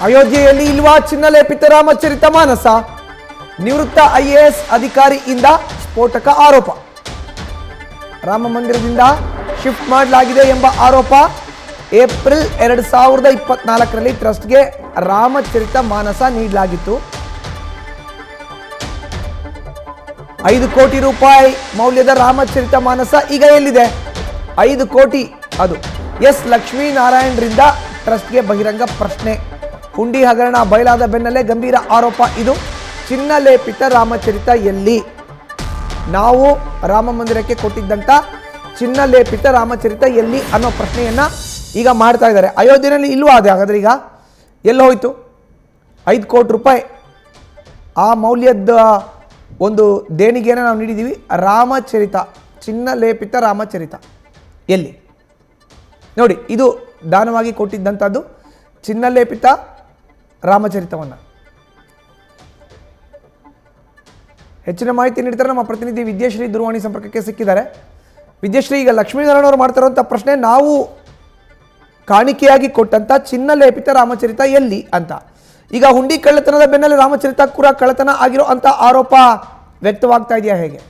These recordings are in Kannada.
ಅಯೋಧ್ಯೆಯಲ್ಲಿ ಇಲ್ವಾ ಚಿನ್ನಲೇಪಿತ ರಾಮಚರಿತ ಮಾನಸ? ನಿವೃತ್ತ IAS ಅಧಿಕಾರಿಯಿಂದ ಸ್ಫೋಟಕ ಆರೋಪ. ರಾಮ ಮಂದಿರದಿಂದ ಶಿಫ್ಟ್ ಮಾಡಲಾಗಿದೆ ಎಂಬ ಆರೋಪ. ಏಪ್ರಿಲ್ 2024ರಲ್ಲಿ ಟ್ರಸ್ಟ್ಗೆ ರಾಮಚರಿತ ಮಾನಸ ನೀಡಲಾಗಿತ್ತು. 5 ಕೋಟಿ ರೂಪಾಯಿ ಮೌಲ್ಯದ ರಾಮಚರಿತ ಮಾನಸ ಈಗ ಎಲ್ಲಿದೆ? 5 ಕೋಟಿ ಅದು ಎಸ್ ಲಕ್ಷ್ಮೀನಾರಾಯಣರಿಂದ ಟ್ರಸ್ಟ್ಗೆ ಬಹಿರಂಗ ಪ್ರಶ್ನೆ. ಹುಂಡಿ ಹಗರಣ ಬಯಲಾದ ಬೆನ್ನಲ್ಲೇ ಗಂಭೀರ ಆರೋಪ ಇದು. ಚಿನ್ನಲೇಪಿತ ರಾಮಚರಿತ ಎಲ್ಲಿ? ನಾವು ರಾಮ ಮಂದಿರಕ್ಕೆ ಕೊಟ್ಟಿದ್ದಂಥ ಚಿನ್ನಲೇಪಿತ ರಾಮಚರಿತ ಎಲ್ಲಿ ಅನ್ನೋ ಪ್ರಶ್ನೆಯನ್ನ ಈಗ ಮಾಡ್ತಾ ಇದ್ದಾರೆ. ಅಯೋಧ್ಯೆಯಲ್ಲಿ ಇಲ್ವಾ ಅದೇ? ಹಾಗಾದ್ರೆ ಈಗ ಎಲ್ಲಿ ಹೋಯ್ತು? 5 ಕೋಟಿ ರೂಪಾಯಿ ಆ ಮೌಲ್ಯದ ಒಂದು ದೇಣಿಗೆಯನ್ನು ನಾವು ನೀಡಿದ್ದೀವಿ. ರಾಮಚರಿತ, ಚಿನ್ನಲೇಪಿತ ರಾಮಚರಿತ ಎಲ್ಲಿ ನೋಡಿ? ಇದು ದಾನವಾಗಿ ಕೊಟ್ಟಿದ್ದಂಥದ್ದು ಚಿನ್ನಲೇಪಿತ ರಾಮಚರಿತವನ್ನು. ಹೆಚ್ಚಿನ ಮಾಹಿತಿ ನೀಡ್ತಾರೆ ನಮ್ಮ ಪ್ರತಿನಿಧಿ ವಿದ್ಯಾಶ್ರೀ. ದೂರವಾಣಿ ಸಂಪರ್ಕಕ್ಕೆ ಸಿಕ್ಕಿದ್ದಾರೆ. ವಿದ್ಯಾಶ್ರೀ, ಈಗ ಲಕ್ಷ್ಮೀನಾರಾಯಣ ಅವರು ಮಾಡ್ತಾರಂಥ ಪ್ರಶ್ನೆ, ನಾವು ಕಾಣಿಕೆಯಾಗಿ ಕೊಟ್ಟಂತ ಚಿನ್ನಲೇಪಿತ ರಾಮಚರಿತ ಎಲ್ಲಿ ಅಂತ. ಈಗ ಹುಂಡಿ ಕಳ್ಳತನದ ಬೆನ್ನಲ್ಲೇ ರಾಮಚರಿತ ಕೂಡ ಕಳ್ಳತನ ಆಗಿರೋ ಅಂತ ಆರೋಪ ವ್ಯಕ್ತವಾಗ್ತಾ ಇದೆಯಾ, ಹೇಗೆ?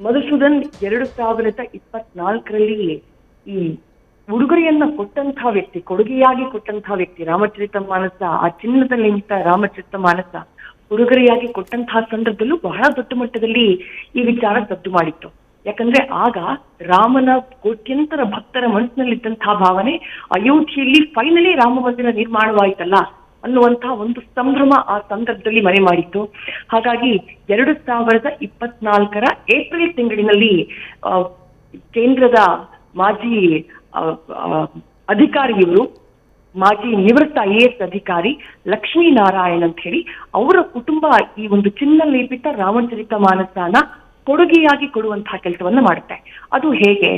ಮಧುಸೂದನ್, 2024ರಲ್ಲಿ ಈ ಉಡುಗೊರೆಯನ್ನ ಕೊಟ್ಟಂತಹ ವ್ಯಕ್ತಿ, ಕೊಡುಗೆಯಾಗಿ ಕೊಟ್ಟಂತಹ ವ್ಯಕ್ತಿ, ರಾಮಚರಿತ ಮಾನಸ, ಆ ಚಿನ್ನದ ಲಿಂಗಿತ ರಾಮಚರಿತ ಮಾನಸ ಉಡುಗೊರೆಯಾಗಿ ಕೊಟ್ಟಂತಹ ಸಂದರ್ಭದಲ್ಲೂ ಬಹಳ ದೊಡ್ಡ ಮಟ್ಟದಲ್ಲಿ ಈ ವಿಚಾರ ಸದ್ದು ಮಾಡಿತ್ತು. ಯಾಕಂದ್ರೆ ಆಗ ರಾಮನ ಕೋಟ್ಯಂತರ ಭಕ್ತರ ಮನಸ್ಸಿನಲ್ಲಿದ್ದಂತಹ ಭಾವನೆ, ಅಯೋಧ್ಯೆಯಲ್ಲಿ ಫೈನಲಿ ರಾಮ ಮಂದಿರ ನಿರ್ಮಾಣವಾಯಿತಲ್ಲ ಅನ್ನುವಂತಹ ಒಂದು ಸಂಭ್ರಮ ಆ ಸಂದರ್ಭದಲ್ಲಿ ಮನೆ ಮಾಡಿತ್ತು. ಹಾಗಾಗಿ 2024ರ ಏಪ್ರಿಲ್ ತಿಂಗಳಿನಲ್ಲಿ ಕೇಂದ್ರದ ಮಾಜಿ ಅಧಿಕಾರಿಯವರು, ಮಾಜಿ ನಿವೃತ್ತ IAS ಅಧಿಕಾರಿ ಲಕ್ಷ್ಮೀನಾರಾಯಣ್ ಅಂತ ಹೇಳಿ, ಅವರ ಕುಟುಂಬ ಈ ಒಂದು ಚಿನ್ನಲೇಪಿತ ರಾಮಚರಿತ ಮಾನಸನ ಕೊಡುಗೆಯಾಗಿ ಕೊಡುವಂತಹ ಕೆಲಸವನ್ನ ಮಾಡುತ್ತೆ. ಅದು ಹೇಗೆ?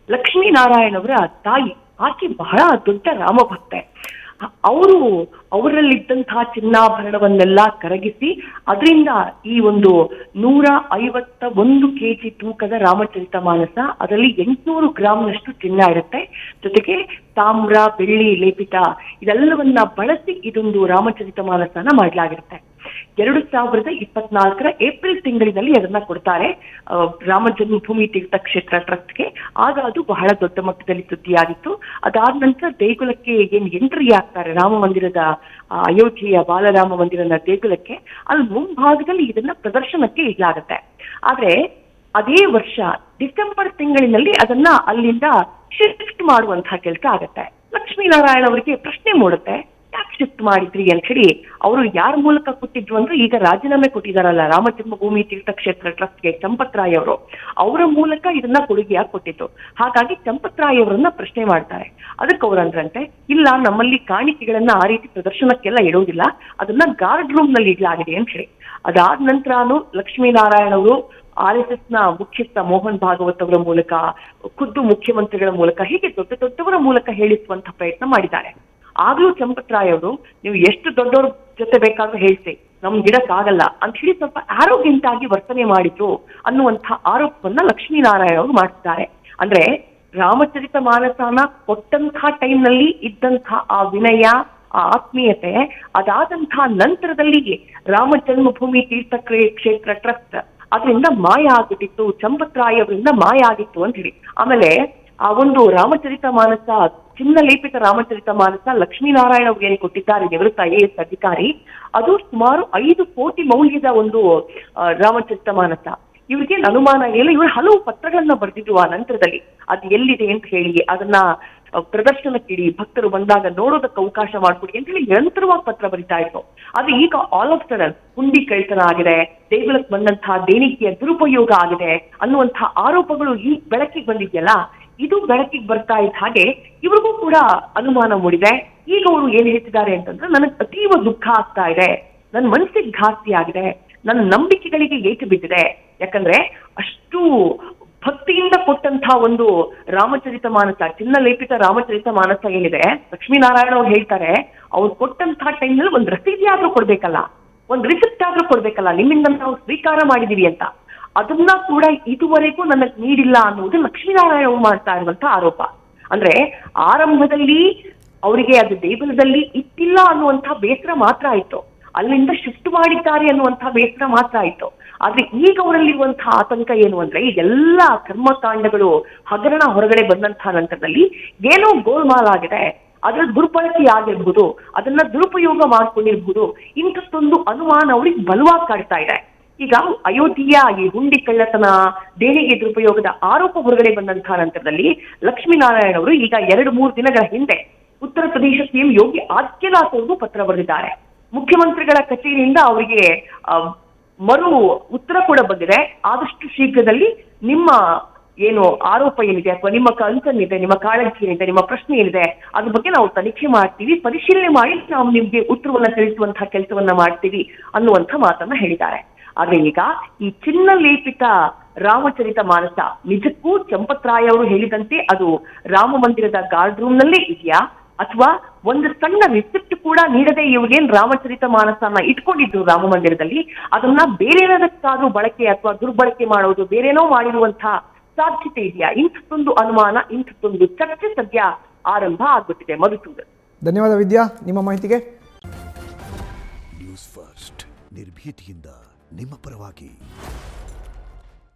ಲಕ್ಷ್ಮೀನಾರಾಯಣ್ ಅವರ ತಾಯಿ, ಆಕೆ ಬಹಳ ದೊಡ್ಡ ರಾಮ ಭಕ್ತೆ. ಅವರಲ್ಲಿದ್ದಂತಹ ಚಿನ್ನಾಭರಣವನ್ನೆಲ್ಲ ಕರಗಿಸಿ ಅದರಿಂದ ಈ ಒಂದು 151 kg ತೂಕದ ರಾಮಚರಿತ ಮಾನಸ, ಅದರಲ್ಲಿ 800 ಗ್ರಾಂನಷ್ಟು ಚಿನ್ನ ಇರುತ್ತೆ. ಜೊತೆಗೆ ತಾಮ್ರ, ಬೆಳ್ಳಿ ಲೇಪಿತ ಇದೆಲ್ಲವನ್ನ ಬಳಸಿ ಇದೊಂದು ರಾಮಚರಿತ ಮಾನಸನ ಮಾಡಲಾಗಿರುತ್ತೆ. 2024ರ ಏಪ್ರಿಲ್ ತಿಂಗಳಿನಲ್ಲಿ ಅದನ್ನ ಕೊಡ್ತಾರೆ ರಾಮ ಜನ್ಮಭೂಮಿ ತೀರ್ಥಕ್ಷೇತ್ರ ಟ್ರಸ್ಟ್ಗೆ. ಆಗ ಅದು ಬಹಳ ದೊಡ್ಡ ಮಟ್ಟದಲ್ಲಿ ಸುದ್ದಿಯಾಗಿತ್ತು. ಅದಾದ ನಂತರ ದೇಗುಲಕ್ಕೆ ಏನ್ ಎಂಟ್ರಿ ಆಗ್ತಾರೆ, ರಾಮ ಮಂದಿರದ ಅಯೋಧ್ಯೆಯ ಬಾಲರಾಮ ಮಂದಿರದ ದೇಗುಲಕ್ಕೆ, ಅಲ್ಲಿ ಮುಂಭಾಗದಲ್ಲಿ ಇದನ್ನ ಪ್ರದರ್ಶನಕ್ಕೆ ಇಡಲಾಗುತ್ತೆ. ಆದ್ರೆ ಅದೇ ವರ್ಷ ಡಿಸೆಂಬರ್ ತಿಂಗಳಿನಲ್ಲಿ ಅದನ್ನ ಅಲ್ಲಿಂದ ಶಿಫ್ಟ್ ಮಾಡುವಂತಹ ಕೆಲಸ ಆಗತ್ತೆ. ಲಕ್ಷ್ಮೀನಾರಾಯಣ ಅವರಿಗೆ ಪ್ರಶ್ನೆ ಮೂಡುತ್ತೆ, ಯಾಕೆ ಶಿಫ್ಟ್ ಮಾಡಿದ್ರಿ ಅಂತ ಹೇಳಿ. ಅವರು ಯಾರ ಮೂಲಕ ಕೊಟ್ಟಿದ್ರು ಅಂದ್ರೆ, ಈಗ ರಾಜೀನಾಮೆ ಕೊಟ್ಟಿದಾರಲ್ಲ ರಾಮ ಜನ್ಮಭೂಮಿ ತೀರ್ಥಕ್ಷೇತ್ರ ಟ್ರಸ್ಟ್ಗೆ ಚಂಪತ್ ರಾಯ್ ಅವರು, ಅವರ ಮೂಲಕ ಇದನ್ನ ಕೊಡುಗೆಯಾಗಿ ಕೊಟ್ಟಿತ್ತು. ಹಾಗಾಗಿ ಚಂಪತ್ ರಾಯ್ ಅವರನ್ನ ಪ್ರಶ್ನೆ ಮಾಡ್ತಾರೆ. ಅದಕ್ಕೆ ಅವ್ರಂದ್ರಂತೆ, ಇಲ್ಲ ನಮ್ಮಲ್ಲಿ ಕಾಣಿಕೆಗಳನ್ನ ಆ ರೀತಿ ಪ್ರದರ್ಶನಕ್ಕೆಲ್ಲ ಇಡೋದಿಲ್ಲ, ಅದನ್ನ ಗಾರ್ಡ್ ರೂಮ್ ನಲ್ಲಿ ಇಡ್ಲಾಗಿದೆ ಅಂತ ಹೇಳಿ. ಅದಾದ ನಂತರನು ಲಕ್ಷ್ಮೀನಾರಾಯಣ ಅವರು RSS ನ ಮುಖ್ಯಸ್ಥ ಮೋಹನ್ ಭಾಗವತ್ ಅವರ ಮೂಲಕ, ಖುದ್ದು ಮುಖ್ಯಮಂತ್ರಿಗಳ ಮೂಲಕ, ಹೀಗೆ ದೊಡ್ಡ ದೊಡ್ಡವರ ಮೂಲಕ ಹೇಳಿಸುವಂತ ಪ್ರಯತ್ನ ಮಾಡಿದ್ದಾರೆ. ಆಗ್ಲೂ ಚಂಪತ್ ರಾಯ್ ಅವರು, ನೀವು ಎಷ್ಟು ದೊಡ್ಡವ್ರ ಜೊತೆ ಬೇಕಾದ್ರೂ ಹೇಳ್ಸಿ, ನಮ್ಗೆ ಗಿಡಕ್ಕಾಗಲ್ಲ ಅಂತ ಹೇಳಿ ಸ್ವಲ್ಪ ಆರೋಗ್ಯಂಟ್ ಆಗಿ ವರ್ತನೆ ಮಾಡಿದ್ರು ಅನ್ನುವಂಥ ಆರೋಪವನ್ನ ಲಕ್ಷ್ಮೀನಾರಾಯಣ ಅವರು ಮಾಡ್ತಿದ್ದಾರೆ. ಅಂದ್ರೆ ರಾಮಚರಿತ ಮಾನಸನ ಕೊಟ್ಟಂತಹ ಟೈಮ್ನಲ್ಲಿ ಇದ್ದಂತಹ ಆ ವಿನಯ, ಆ ಆತ್ಮೀಯತೆ, ಅದಾದಂತಹ ನಂತರದಲ್ಲಿ ರಾಮ ಜನ್ಮಭೂಮಿ ಕ್ಷೇತ್ರ ಟ್ರಸ್ಟ್ ಅದರಿಂದ ಮಾಯ ಆಗ್ಬಿಟ್ಟಿತ್ತು, ಚಂಪತ್ ರಾಯ್ ಅವರಿಂದ ಮಾಯ ಆಗಿತ್ತು ಅಂತ ಹೇಳಿ. ಆಮೇಲೆ ಆ ಒಂದು ರಾಮಚರಿತ ಮಾನಸ, ಚಿನ್ನಲೇಪಿತ ರಾಮಚರಿತ ಮಾನಸ ಲಕ್ಷ್ಮೀನಾರಾಯಣ ಅವರು ಏನು ಕೊಟ್ಟಿದ್ದಾರೆ ನಿವೃತ್ತ IAS ಅಧಿಕಾರಿ, ಅದು ಸುಮಾರು 5 ಕೋಟಿ ಮೌಲ್ಯದ ಒಂದು ರಾಮಚರಿತ ಮಾನಸ. ಇವ್ರಿಗೆ ಅನುಮಾನ ಇಲ್ಲ, ಇವರು ಹಲವು ಪತ್ರಗಳನ್ನ ಬರೆದಿದ್ರು ಆ ನಂತರದಲ್ಲಿ, ಅದು ಎಲ್ಲಿದೆ ಅಂತ ಹೇಳಿ, ಅದನ್ನ ಪ್ರದರ್ಶನಕ್ಕಿಡಿ, ಭಕ್ತರು ಬಂದಾಗ ನೋಡೋದಕ್ಕೆ ಅವಕಾಶ ಮಾಡ್ಕೊಡಿ ಅಂತ ಹೇಳಿ ನಿರಂತರವಾಗಿ ಪತ್ರ ಬರಿತಾ ಇತ್ತು. ಆದ್ರೆ ಈಗ ಆಲ್ ಆಫ್ ಸಡನ್ ಹುಂಡಿ ಕಳ್ತನ ಆಗಿದೆ, ದೇಗುಲಕ್ಕೆ ಬಂದಂತಹ ದೇಣಿಗೆಯ ದುರುಪಯೋಗ ಆಗಿದೆ ಅನ್ನುವಂತಹ ಆರೋಪಗಳು ಈ ಬೆಳಕಿಗೆ ಬಂದಿದೆಯಲ್ಲ, ಇದು ಬೆಳಕಿಗೆ ಬರ್ತಾ ಇದ್ದ ಹಾಗೆ ಇವ್ರಿಗೂ ಕೂಡ ಅನುಮಾನ ಮೂಡಿದೆ. ಈಗ ಅವರು ಏನ್ ಹೇಳ್ತಿದ್ದಾರೆ ಅಂತಂದ್ರೆ, ನನಗೆ ಅತೀವ ದುಃಖ ಆಗ್ತಾ ಇದೆ, ನನ್ನ ಮನಸ್ಸಿಗೆ ಘಾಸಿ ಆಗಿದೆ, ನನ್ನ ನಂಬಿಕೆಗಳಿಗೆ ಏಟು ಬಿದ್ದಿದೆ. ಯಾಕಂದ್ರೆ ಅಷ್ಟು ಭಕ್ತಿಯಿಂದ ಕೊಟ್ಟಂತಹ ಒಂದು ರಾಮಚರಿತ ಮಾನಸ, ಚಿನ್ನಲೇಪಿತ ರಾಮಚರಿತ ಮಾನಸ ಏನಿದೆ, ಲಕ್ಷ್ಮೀನಾರಾಯಣ ಅವ್ರು ಹೇಳ್ತಾರೆ, ಅವ್ರು ಕೊಟ್ಟಂತಹ ಟೈಮ್ನಲ್ಲಿ ಒಂದು ರಸೀದಿ ಆದ್ರೂ ಕೊಡ್ಬೇಕಲ್ಲ, ಒಂದು ರಿಸಿಪ್ಟ್ ಆದ್ರೂ ಕೊಡ್ಬೇಕಲ್ಲ, ನಿಮ್ಮಿಂದ ನಾವು ಸ್ವೀಕಾರ ಮಾಡಿದೀವಿ ಅಂತ. ಅದನ್ನ ಕೂಡ ಇದುವರೆಗೂ ನನಗೆ ನೀಡಿಲ್ಲ ಅನ್ನುವುದು ಲಕ್ಷ್ಮೀನಾರಾಯಣ ಮಾಡ್ತಾ ಇರುವಂತ ಆರೋಪ. ಅಂದ್ರೆ ಆರಂಭದಲ್ಲಿ ಅವರಿಗೆ ಅದು ದೇಗುಲದಲ್ಲಿ ಇಟ್ಟಿಲ್ಲ ಅನ್ನುವಂಥ ಬೇಸರ ಮಾತ್ರ ಆಯ್ತು, ಅಲ್ಲಿಂದ ಶಿಫ್ಟ್ ಮಾಡಿದ್ದಾರೆ ಅನ್ನುವಂಥ ಬೇಸರ ಮಾತ್ರ ಆಯ್ತು. ಆದ್ರೆ ಈಗ ಅವರಲ್ಲಿರುವಂತಹ ಆತಂಕ ಏನು ಅಂದ್ರೆ, ಈಗೆಲ್ಲ ಕರ್ಮಕಾಂಡಗಳು ಹಗರಣ ಹೊರಗಡೆ ಬಂದಂತಹ ನಂತರದಲ್ಲಿ ಏನೋ ಗೋಲ್ಮಾಲ್ ಆಗಿದೆ, ಅದರ ದುರ್ಬಳಕೆ ಆಗಿರ್ಬಹುದು, ಅದನ್ನ ದುರುಪಯೋಗ ಮಾಡ್ಕೊಂಡಿರ್ಬಹುದು, ಇಂಥದ್ದೊಂದು ಅನುಮಾನ ಅವ್ರಿಗೆ ಬಲವಾಗಿ ಕಾಡ್ತಾ ಇದೆ. ಈಗ ಅಯೋಧ್ಯೆಯ ಈ ಹುಂಡಿ ಕಳ್ಳತನ, ದೇಣಿಗೆ ದುರುಪಯೋಗದ ಆರೋಪ ಹೊರಗಡೆ ಬಂದಂತಹ ನಂತರದಲ್ಲಿ ಲಕ್ಷ್ಮೀನಾರಾಯಣ ಅವರು ಈಗ 2-3 ದಿನಗಳ ಹಿಂದೆ ಉತ್ತರ ಪ್ರದೇಶ ಸಿಎಂ ಯೋಗಿ ಆದಿತ್ಯನಾಥ್ ಅವ್ರಿಗೂ ಪತ್ರ ಬರೆದಿದ್ದಾರೆ. ಮುಖ್ಯಮಂತ್ರಿಗಳ ಕಚೇರಿಯಿಂದ ಅವರಿಗೆ ಮರು ಉತ್ತರ ಕೂಡ ಬಂದಿದೆ. ಆದಷ್ಟು ಶೀಘ್ರದಲ್ಲಿ ನಿಮ್ಮ ಏನು ಆರೋಪ ಏನಿದೆ ಅಥವಾ ನಿಮ್ಮ ಕನ್ಸರ್ನ್ ಇದೆ, ನಿಮ್ಮ ಕಾಳಜಿ ಏನಿದೆ, ನಿಮ್ಮ ಪ್ರಶ್ನೆ ಏನಿದೆ, ಅದ್ರ ಬಗ್ಗೆ ನಾವು ತನಿಖೆ ಮಾಡ್ತೀವಿ, ಪರಿಶೀಲನೆ ಮಾಡಿ ನಾವು ನಿಮ್ಗೆ ಉತ್ತರವನ್ನ ತಿಳಿಸುವಂತಹ ಕೆಲಸವನ್ನ ಮಾಡ್ತೀವಿ ಅನ್ನುವಂಥ ಮಾತನ್ನ ಹೇಳಿದ್ದಾರೆ. ಆದ್ರೆ ಈಗ ಈ ಚಿನ್ನ ಲೇಪಿತ ರಾಮಚರಿತ ಮಾನಸ ನಿಜಕ್ಕೂ ಚಂಪತ್ರಾಯ ಅವರು ಹೇಳಿದಂತೆ ಅದು ರಾಮ ಮಂದಿರದ ಗಾರ್ಡ್ ರೂಮ್ ನಲ್ಲೇ ಇದೆಯಾ, ಅಥವಾ ಒಂದು ಸಣ್ಣ ರಿಸಿಪ್ಟ್ ಕೂಡ ನೀಡದೆ ಇವ್ರಿಗೇನ್ ರಾಮಚರಿತ ಮಾನಸನ ಇಟ್ಕೊಂಡಿದ್ರು ರಾಮ ಮಂದಿರದಲ್ಲಿ, ಅದನ್ನ ಬೇರೆನದಕ್ಕಾದ್ರೂ ಬಳಕೆ ಅಥವಾ ದುರ್ಬಳಕೆ ಮಾಡೋದು, ಬೇರೇನೋ ಮಾಡಿರುವಂತಹ ಸಾಧ್ಯತೆ ಇದೆಯಾ? ಇಂಥದ್ದೊಂದು ಅನುಮಾನ, ಇಂಥದ್ದೊಂದು ಚರ್ಚೆ ಸದ್ಯ ಆರಂಭ ಆಗ್ಬಿಟ್ಟಿದೆ. ಮಧುಸೂದನ್, ಧನ್ಯವಾದ ವಿದ್ಯಾ ನಿಮ್ಮ ಮಾಹಿತಿಗೆ. ನ್ಯೂಸ್ ಫಸ್ಟ್ ನಿರ್ಭೀತಿಯಿಂದ ನಿಮ್ಮ ಪರವಾಗಿ.